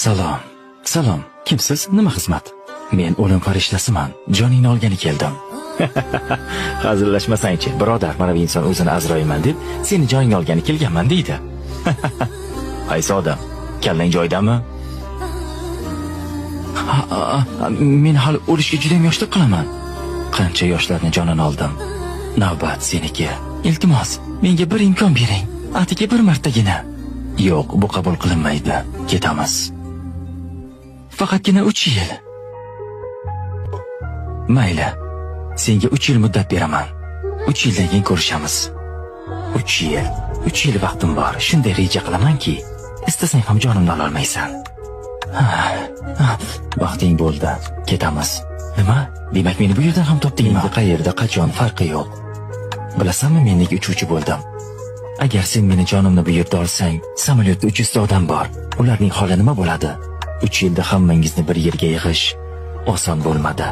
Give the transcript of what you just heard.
Salom. Salom. Kimsiz? Nima xizmat? Men o'lim farishtasiman. Joningni olgani keldim. Hazillashmasang-chi, birodar, mana bu inson o'zini Azroilman deb seni joningni olgani kelganman deydi. Qaysi odam? Kallang joydami? Men hali o'lishga juda ham yoshlik qilaman. Qancha yoshlarni jonini oldim. Navbat seniki. Iltimos, menga bir imkon bering. Atigi bir martagina. Yo'q, bu qabul qilinmaydi. Ketamiz. Faqatgina 3 yil. Mayli. Senga 3 yil muddat beraman. 3 yildan keyin ko'rishamiz. 3 yil. 3 yil vaqtim bor. Shunday reja qilamanki, istasang ham jonimni ola olmaysan. Vaqting bo'ldi. Ketamiz. Nima? Demak meni bu yerdan ham topdingmi? Menga qayerda, qachon farqi yo'q. Bilasanmi, men nega uchuvchi bo'ldim? Agar sen meni jonimni bu yerda olsang, samolyotda 300 ta odam bor. Ularning holi nima bo'ladi? 3 yilda hammangizni bir yerga yig'ish oson bo'lmadi.